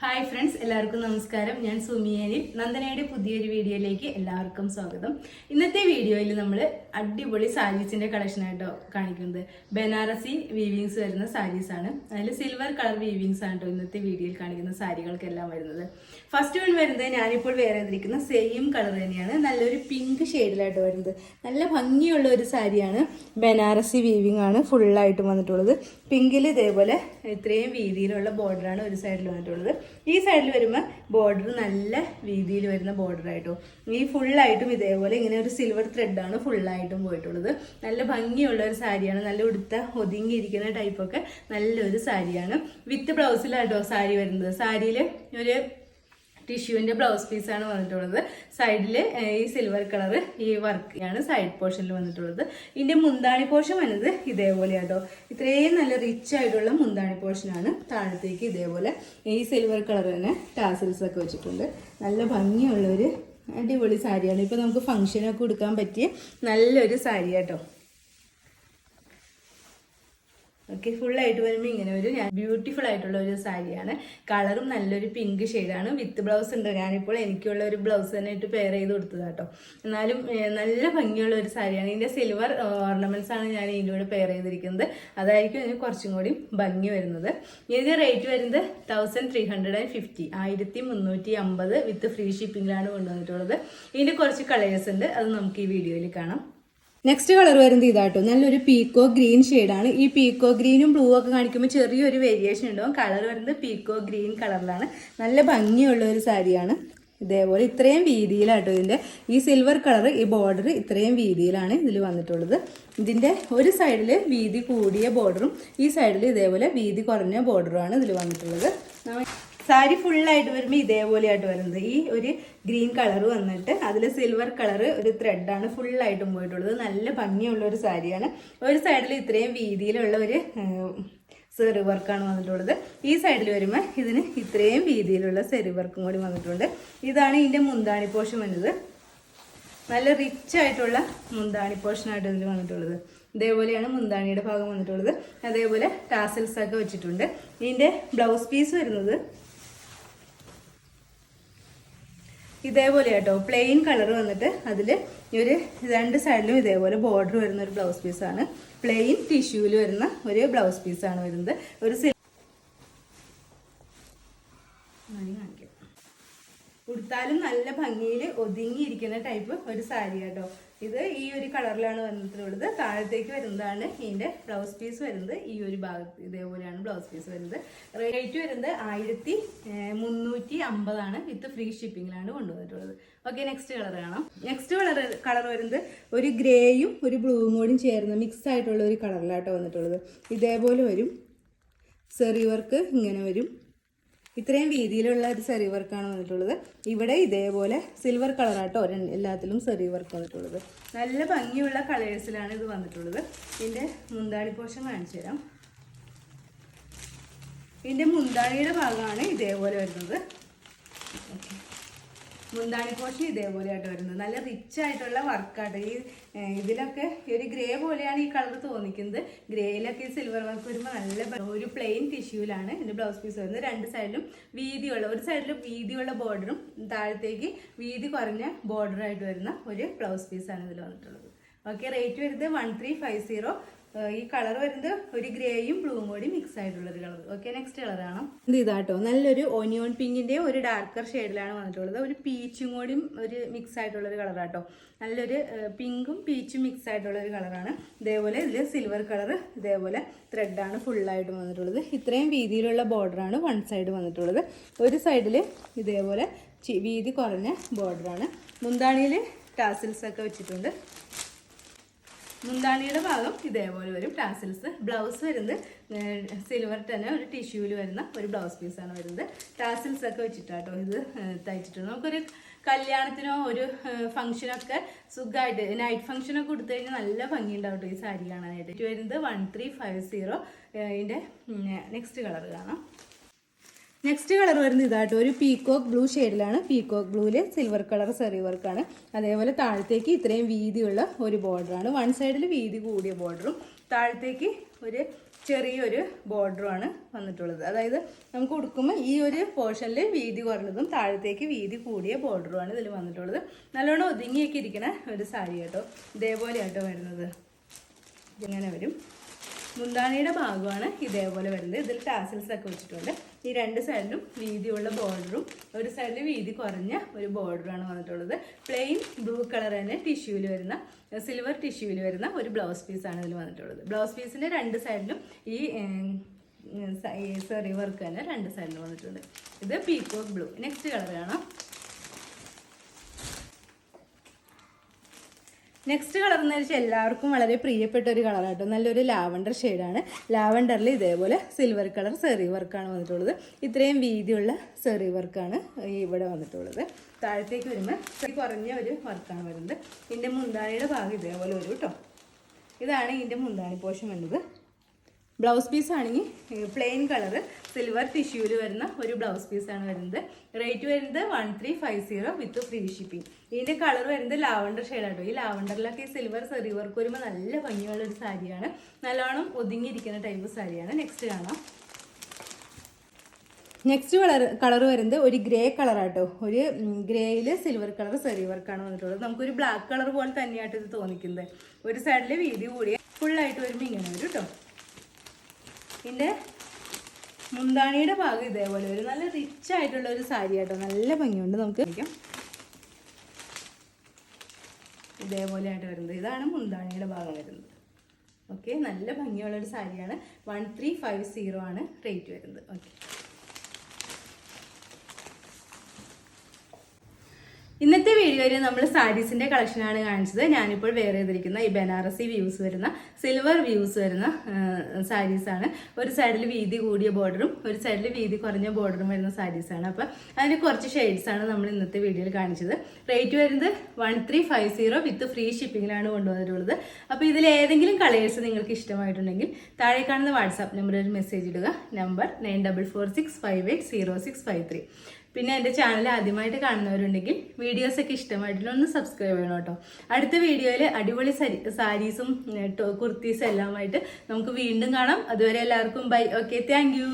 Hi friends, എല്ലാവർക്കും നമസ്കാരം. ഞാൻ സുമിയനിൽ നന്ദനയുടെ പുതിയൊരു വീഡിയോയിലേക്ക് എല്ലാവർക്കും സ്വാഗതം. ഇന്നത്തെ വീഡിയോയിൽ നമ്മൾ അടിപൊളി സാരീസിന്റെ കളക്ഷനായിട്ടോ കാണിക്കുന്നത്. ബനാറസി വീവിങ്സ് വരുന്ന സാരീസ് ആണ്. അതിൽ സിൽവർ കളർ വീവിങ്സ് ആണ് കേട്ടോ ഇന്നത്തെ വീഡിയോയിൽ കാണിക്കുന്ന സാരികൾക്കെല്ലാം വരുന്നത്. ഫസ്റ്റ് വൺ വരുന്നത് ഞാനിപ്പോൾ വേറെ ചെയ്തിരിക്കുന്ന സെയിം കളർ തന്നെയാണ്. നല്ലൊരു പിങ്ക് ഷെയ്ഡിലായിട്ട് വരുന്നത്. നല്ല ഭംഗിയുള്ള ഒരു സാരിയാണ്. ബനാറസി വീവിങ് ആണ് ഫുള്ളായിട്ട് വന്നിട്ടുള്ളത്. പിങ്കിൽ ഇതേപോലെ ഇത്രയും വീതിയിലുള്ള ബോർഡറാണ് ഒരു സൈഡിൽ വന്നിട്ടുള്ളത്. ഈ സൈഡിൽ വരുമ്പോൾ ബോർഡർ നല്ല വീതിയിൽ വരുന്ന ബോർഡർ ആയിട്ടോ. ഈ ഫുള്ളായിട്ടും ഇതേപോലെ ഇങ്ങനെ ഒരു സിൽവർ ത്രെഡാണ് ഫുള്ളായിട്ടും പോയിട്ടുള്ളത്. നല്ല ഭംഗിയുള്ള ഒരു സാരിയാണ്. നല്ല ഉടുത്ത ഒതുങ്ങിയിരിക്കുന്ന ടൈപ്പൊക്കെ നല്ലൊരു സാരിയാണ്. വിത്ത് ബ്ലൗസിലാട്ടോ സാരി വരുന്നത്. സാരിയിൽ ഒരു ടിഷ്യൂവിൻ്റെ ബ്ലൗസ് പീസാണ് വന്നിട്ടുള്ളത്. സൈഡിൽ ഈ സിൽവർ കളർ ഈ വർക്കാണ് സൈഡ് പോർഷനിൽ വന്നിട്ടുള്ളത്. ഇതിൻ്റെ മുന്താണി പോർഷൻ വന്നത് ഇതേപോലെയാട്ടോ. ഇത്രയും നല്ല റിച്ച് ആയിട്ടുള്ള മുന്താണി പോർഷനാണ്. താഴത്തേക്ക് ഇതേപോലെ ഈ സിൽവർ കളർ തന്നെ ടാസൽസ് ഒക്കെ വെച്ചിട്ടുണ്ട്. നല്ല ഭംഗിയുള്ളൊരു അടിപൊളി സാരിയാണ്. ഇപ്പോൾ നമുക്ക് ഫംഗ്ഷനൊക്കെ കൊടുക്കാൻ പറ്റിയ നല്ലൊരു സാരിയാട്ടോ. ഓക്കെ, ഫുള്ളായിട്ട് വരുമ്പോൾ ഇങ്ങനെ ഒരു ബ്യൂട്ടിഫുൾ ആയിട്ടുള്ള ഒരു സാരിയാണ്. കളറും നല്ലൊരു പിങ്ക് ഷെയ്ഡാണ്. വിത്ത് ബ്ലൗസ് ഉണ്ട്. ഞാനിപ്പോൾ എനിക്കുള്ള ഒരു ബ്ലൗസ് തന്നെ ഇട്ട് പെയർ ചെയ്ത് കൊടുത്തതാട്ടോ. എന്നാലും നല്ല ഭംഗിയുള്ള ഒരു സാരിയാണ്. ഇതിൻ്റെ സിൽവർ ഓർണമെന്റ്സ് ആണ് ഞാൻ ഇതിൻ്റെ കൂടെ പെയർ ചെയ്തിരിക്കുന്നത്. അതായിരിക്കും ഇതിന് കുറച്ചും കൂടി ഭംഗി വരുന്നത്. ഇതിൻ്റെ റേറ്റ് വരുന്നത് 1350, 1350 വിത്ത് ഫ്രീ ഷിപ്പിങ്ങിലാണ് കൊണ്ടുവന്നിട്ടുള്ളത്. ഇതിൻ്റെ കുറച്ച് കളേഴ്സ് ഉണ്ട്, അത് നമുക്ക് ഈ വീഡിയോയിൽ കാണാം. നെക്സ്റ്റ് കളർ വരുന്നത് ഇതാട്ടോ. നല്ലൊരു പീക്കോ ഗ്രീൻ ഷെയ്ഡാണ്. ഈ പീക്കോ ഗ്രീനും ബ്ലൂ ഒക്കെ കാണിക്കുമ്പോൾ ചെറിയൊരു വേരിയേഷൻ ഉണ്ടാവും. കളർ വരുന്നത് പീക്കോ ഗ്രീൻ കളറിലാണ്. നല്ല ഭംഗിയുള്ള ഒരു സാരിയാണ്. ഇതേപോലെ ഇത്രയും വീതിയിലാട്ടോ ഇതിൻ്റെ ഈ സിൽവർ കളർ ഈ ബോർഡർ ഇത്രയും വീതിയിലാണ് ഇതിൽ വന്നിട്ടുള്ളത്. ഇതിൻ്റെ ഒരു സൈഡിൽ വീതി കൂടിയ ബോർഡറും ഈ സൈഡിൽ ഇതേപോലെ വീതി കുറഞ്ഞ ബോർഡറുമാണ് ഇതിൽ വന്നിട്ടുള്ളത്. സാരി ഫുള്ളായിട്ട് വരുമ്പോൾ ഇതേപോലെയായിട്ട് വരുന്നത്. ഈ ഒരു ഗ്രീൻ കളർ വന്നിട്ട് അതിൽ സിൽവർ കളർ ഒരു ത്രെഡാണ് ഫുള്ളായിട്ടും പോയിട്ടുള്ളത്. നല്ല ഭംഗിയുള്ള ഒരു സാരിയാണ്. ഒരു സൈഡിൽ ഇത്രയും വീതിയിലുള്ള ഒരു സെറി വർക്കാണ് വന്നിട്ടുള്ളത്. ഈ സൈഡിൽ വരുമ്പോൾ ഇതിന് ഇത്രയും വീതിയിലുള്ള സെറി വർക്കും കൂടി വന്നിട്ടുണ്ട്. ഇതാണ് ഇതിൻ്റെ മുന്താണി പോർഷൻ വന്നത്. നല്ല റിച്ച് ആയിട്ടുള്ള മുന്താണി പോർഷനായിട്ട് ഇതിൽ വന്നിട്ടുള്ളത്. ഇതേപോലെയാണ് മുന്താണിയുടെ ഭാഗം വന്നിട്ടുള്ളത്. അതേപോലെ ടാസൽസ് ഒക്കെ വെച്ചിട്ടുണ്ട്. ഇതിൻ്റെ ബ്ലൗസ് പീസ് വരുന്നത് ഇതേപോലെ കേട്ടോ. പ്ലെയിൻ കളർ വന്നിട്ട് അതിൽ ഒരു രണ്ട് സൈഡിലും ഇതേപോലെ ബോർഡർ വരുന്ന ഒരു ബ്ലൗസ് പീസാണ്. പ്ലെയിൻ ടിഷ്യൂവിൽ വരുന്ന ഒരു ബ്ലൗസ് പീസാണ് വരുന്നത്. ഒരു ഉടുത്താലും നല്ല ഭംഗിയിൽ ഒതുങ്ങിയിരിക്കുന്ന ടൈപ്പ് ഒരു സാരി കേട്ടോ. ഇത് ഈ ഒരു കളറിലാണ് വന്നിട്ടുള്ളത്. താഴത്തേക്ക് വരുന്നതാണ് ഇതിൻ്റെ ബ്ലൗസ് പീസ് വരുന്നത്. ഈ ഒരു ഭാഗത്ത് ഇതേപോലെയാണ് ബ്ലൗസ് പീസ് വരുന്നത്. റേറ്റ് വരുന്നത് 1350 വിത്ത് ഫ്രീ ഷിപ്പിങ്ങിലാണ് കൊണ്ടുവന്നിട്ടുള്ളത്. ഓക്കെ, നെക്സ്റ്റ് കളർ കാണാം. നെക്സ്റ്റ് കളർ വരുന്നത് ഒരു ഗ്രേയും ഒരു ബ്ലൂവും കൂടി ചേർന്ന് മിക്സ് ആയിട്ടുള്ള ഒരു കളറിലാട്ടോ വന്നിട്ടുള്ളത്. ഇതേപോലെ വരും. സെറി വർക്ക് ഇങ്ങനെ വരും. ഇത്രയും വീതിയിലുള്ള ഒരു സെറി വർക്കാണ് വന്നിട്ടുള്ളത്. ഇവിടെ ഇതേപോലെ സിൽവർ കളറാട്ടോ എല്ലാത്തിലും സെറി വർക്ക് വന്നിട്ടുള്ളത്. നല്ല ഭംഗിയുള്ള കളേഴ്സിലാണ് ഇത് വന്നിട്ടുള്ളത്. ഇതിൻ്റെ മുന്താണി പോർഷൻ കാണിച്ചു തരാം. ഇതിൻ്റെ മുന്താണിയുടെ ഭാഗമാണ് ഇതേപോലെ വരുന്നത്. ഓക്കെ, മുന്താണി പോർഷൻ ഇതേപോലെ ആയിട്ട് വരുന്നത്. നല്ല റിച്ച് ആയിട്ടുള്ള വർക്കായിട്ട് ഈ ഇതിലൊക്കെ ഒരു ഗ്രേ പോലെയാണ് ഈ കളർ തോന്നിക്കുന്നത്. ഗ്രേയിലൊക്കെ ഈ സിൽവർ വർക്ക് വരുമ്പോൾ നല്ല ഒരു പ്ലെയിൻ ടിഷ്യൂലാണ് ഇതിൻ്റെ ബ്ലൗസ് പീസ് വരുന്നത്. രണ്ട് സൈഡിലും വീതിയുള്ള ഒരു സൈഡിൽ വീതിയുള്ള ബോർഡറും താഴത്തേക്ക് വീതി കുറഞ്ഞ ബോർഡറായിട്ട് വരുന്ന ഒരു ബ്ലൗസ് പീസാണ് ഇതിൽ വന്നിട്ടുള്ളത്. ഓക്കെ, റേറ്റ് വരുന്നത് 1350. ഈ കളർ വരുന്നത് ഒരു ഗ്രേയും ബ്ലൂവും കൂടി മിക്സ് ആയിട്ടുള്ളൊരു കളർ. ഓക്കെ, നെക്സ്റ്റ് കളറാണ് ഇത്. ഇതാട്ടോ നല്ലൊരു ഓനിയോൺ പിങ്കിൻ്റെ ഒരു ഡാർക്കർ ഷെയ്ഡിലാണ് വന്നിട്ടുള്ളത്. ഒരു പീച്ചും കൂടി ഒരു മിക്സ് ആയിട്ടുള്ളൊരു കളറാട്ടോ. നല്ലൊരു പിങ്കും പീച്ചും മിക്സ് ആയിട്ടുള്ളൊരു കളറാണ്. ഇതേപോലെ ഇതിൽ സിൽവർ കളർ ഇതേപോലെ ത്രെഡാണ് ഫുള്ളായിട്ട് വന്നിട്ടുള്ളത്. ഇത്രയും വീതിയിലുള്ള ബോർഡറാണ് വൺ സൈഡ് വന്നിട്ടുള്ളത്. ഒരു സൈഡിൽ ഇതേപോലെ വീതി കുറഞ്ഞ ബോർഡറാണ്. മുന്താണിയിൽ ടാസിൽസ് ഒക്കെ വെച്ചിട്ടുണ്ട്. മുന്താണിയുടെ ഭാഗം ഇതേപോലെ വരും ടാസിൽസ്. ബ്ലൗസ് വരുന്നത് സിൽവർ തന്നെ ഒരു ടിഷ്യൂവിൽ വരുന്ന ഒരു ബ്ലൗസ് പീസാണ് വരുന്നത്. ടാസിൽസ് ഒക്കെ വെച്ചിട്ടാട്ടോ ഇത് തയ്ച്ചിട്ടുണ്ട്. നമുക്കൊരു കല്യാണത്തിനോ ഒരു ഫംഗ്ഷനൊക്കെ സുഖമായിട്ട് നൈറ്റ് ഫംഗ്ഷനൊക്കെ കൊടുത്തു കഴിഞ്ഞാൽ നല്ല ഭംഗി ഉണ്ടാവും ഈ സാരി കാണാനായിട്ട്. ഇത് വരുന്നത് 1350. ഇതിൻ്റെ നെക്സ്റ്റ് കളർ കാണാം. നെക്സ്റ്റ് കളർ വരുന്നത് ഇതാട്ടോ. ഒരു പീക്കോക്ക് ബ്ലൂ ഷെയ്ഡിലാണ്. പീക്കോക്ക് ബ്ലൂവിൽ സിൽവർ കളർ സെറി വർക്കാണ്. അതേപോലെ താഴത്തേക്ക് ഇത്രയും വീതിയുള്ള ഒരു ബോർഡറാണ്. വൺ സൈഡിൽ വീതി കൂടിയ ബോർഡറും താഴത്തേക്ക് ഒരു ചെറിയൊരു ബോർഡറുമാണ് വന്നിട്ടുള്ളത്. അതായത് നമുക്ക് ഉടുക്കുമ്പോൾ ഈ ഒരു പോർഷനിൽ വീതി കുറഞ്ഞതും താഴത്തേക്ക് വീതി കൂടിയ ബോർഡറുമാണ് ഇതിൽ വന്നിട്ടുള്ളത്. നല്ലോണം ഒതുങ്ങിയൊക്കെ ഇരിക്കുന്ന ഒരു സാരി കേട്ടോ. ഇതേപോലെ ആട്ടോ വരുന്നത്. ഇങ്ങനെ വരും. മുന്താണിയുടെ ഭാഗമാണ് ഇതേപോലെ വരുന്നത്. ഇതിൽ ടാസിൽസ് ഒക്കെ വെച്ചിട്ടുണ്ട്. ഈ രണ്ട് സൈഡിലും വീതിയുള്ള ബോർഡറും ഒരു സൈഡിൽ വീതി കുറഞ്ഞ ഒരു ബോർഡറാണ് വന്നിട്ടുള്ളത്. പ്ലെയിൻ ബ്ലൂ കളർ തന്നെ ടിഷ്യൂവിൽ വരുന്ന സിൽവർ ടിഷ്യൂവിൽ വരുന്ന ഒരു ബ്ലൗസ് പീസാണ് ഇതിൽ വന്നിട്ടുള്ളത്. ബ്ലൗസ് പീസിൻ്റെ രണ്ട് സൈഡിലും ഈ സെറി വർക്ക് തന്നെ രണ്ട് സൈഡിലും വന്നിട്ടുണ്ട്. ഇത് പീക്കോക്ക് ബ്ലൂ. നെക്സ്റ്റ് കളർ കാണാം. നെക്സ്റ്റ് കളർ എന്ന് വെച്ചാൽ എല്ലാവർക്കും വളരെ പ്രിയപ്പെട്ട ഒരു കളറാട്ടോ. നല്ലൊരു ലാവണ്ടർ ഷെയ്ഡാണ്. ലാവണ്ടറിൽ ഇതേപോലെ സിൽവർ കളർ സെറി വർക്കാണ് വന്നിട്ടുള്ളത്. ഇത്രയും വീതിയുള്ള സെറി വർക്കാണ് ഇവിടെ വന്നിട്ടുള്ളത്. താഴത്തേക്ക് വരുമ്പോൾ കുറഞ്ഞ ഒരു വർക്കാണ് വരുന്നത്. ഇതിൻ്റെ മുന്താണിയുടെ ഭാഗം ഇതേപോലെ വരും കേട്ടോ. ഇതാണ് ഇതിൻ്റെ മുന്താണി പോർഷൻ വരുന്നത്. ബ്ലൗസ് പീസ് ആണെങ്കിൽ പ്ലെയിൻ കളറ് സിൽവർ ടിഷ്യൂവിൽ വരുന്ന ഒരു ബ്ലൗസ് പീസാണ് വരുന്നത്. റേറ്റ് വരുന്നത് 1350 വിത്ത് ഫ്രീ ഷിപ്പിംഗ്. ഇതിൻ്റെ കളർ വരുന്നത് ലാവണ്ടർ ഷെയ്ഡാട്ടോ. ഈ ലാവണ്ടറിലൊക്കെ ഈ സിൽവർ സെറി വർക്ക് വരുമ്പോൾ നല്ല ഭംഗിയുള്ള ഒരു സാരിയാണ്. നല്ലോണം ഒതുങ്ങിയിരിക്കുന്ന ടൈപ്പ് സാരിയാണ്. നെക്സ്റ്റ് കാണാം. നെക്സ്റ്റ് കളർ വരുന്നത് ഒരു ഗ്രേ കളറാട്ടോ. ഒരു ഗ്രേയിൽ സിൽവർ കളർ സെറി വർക്കാണ് വന്നിട്ടുള്ളത്. നമുക്കൊരു ബ്ലാക്ക് കളർ പോലെ തന്നെയായിട്ട് ഇത് തോന്നിക്കുന്നത്. ഒരു സൈഡിൽ വീതി കൂടിയ ഫുള്ളായിട്ട് വരുമ്പോൾ ഇങ്ങനെ വരും കേട്ടോ. ഇതിൻ്റെ മുന്താണിയുടെ ഭാഗം ഇതേപോലെ ഒരു നല്ല റിച്ച് ആയിട്ടുള്ള ഒരു സാരി ആട്ടോ. നല്ല ഭംഗിയുണ്ട്. നമുക്ക് ഇതേപോലെ ആയിട്ട് വരുന്നത്. ഇതാണ് മുന്താണിയുടെ ഭാഗം വരുന്നത്. ഓക്കെ, നല്ല ഭംഗിയുള്ളൊരു സാരിയാണ്. 1350 ആണ് റേറ്റ് വരുന്നത്. ഓക്കെ, ഇന്നത്തെ വീഡിയോയിൽ നമ്മൾ സാരീസിൻ്റെ കളക്ഷനാണ് കാണിച്ചത്. ഞാനിപ്പോൾ വെയർ ചെയ്തിരിക്കുന്ന ഈ ബനാറസി വ്യൂസ് വരുന്ന സിൽവർ വ്യൂസ് വരുന്ന സാരീസാണ്. ഒരു സൈഡിൽ വീതി കൂടിയ ബോർഡറും ഒരു സൈഡിൽ വീതി കുറഞ്ഞ ബോർഡറും വരുന്ന സാരീസാണ്. അപ്പോൾ അതിന് കുറച്ച് ഷെയ്ഡ്സാണ് നമ്മൾ ഇന്നത്തെ വീഡിയോയിൽ കാണിച്ചത്. റേറ്റ് വരുന്നത് 1350 വിത്ത് ഫ്രീ ഷിപ്പിങ്ങിലാണ് കൊണ്ടുവന്നിട്ടുള്ളത്. അപ്പോൾ ഇതിൽ ഏതെങ്കിലും കളേഴ്സ് നിങ്ങൾക്ക് ഇഷ്ടമായിട്ടുണ്ടെങ്കിൽ താഴെ കാണുന്ന വാട്സാപ്പ് നമ്പറിൽ ഒരു മെസ്സേജ് ഇടുക. നമ്പർ 9446580653. പിന്നെ എൻ്റെ ചാനൽ ആദ്യമായിട്ട് കാണുന്നവരുണ്ടെങ്കിൽ വീഡിയോസൊക്കെ ഇഷ്ടമായിട്ടുള്ള ഒന്ന് സബ്സ്ക്രൈബ് ചെയ്യണം കേട്ടോ. അടുത്ത വീഡിയോയിൽ അടിപൊളി സാരീസും കുർത്തീസും എല്ലാമായിട്ട് നമുക്ക് വീണ്ടും കാണാം. അതുവരെ എല്ലാവർക്കും ബൈ. Okay, thank you.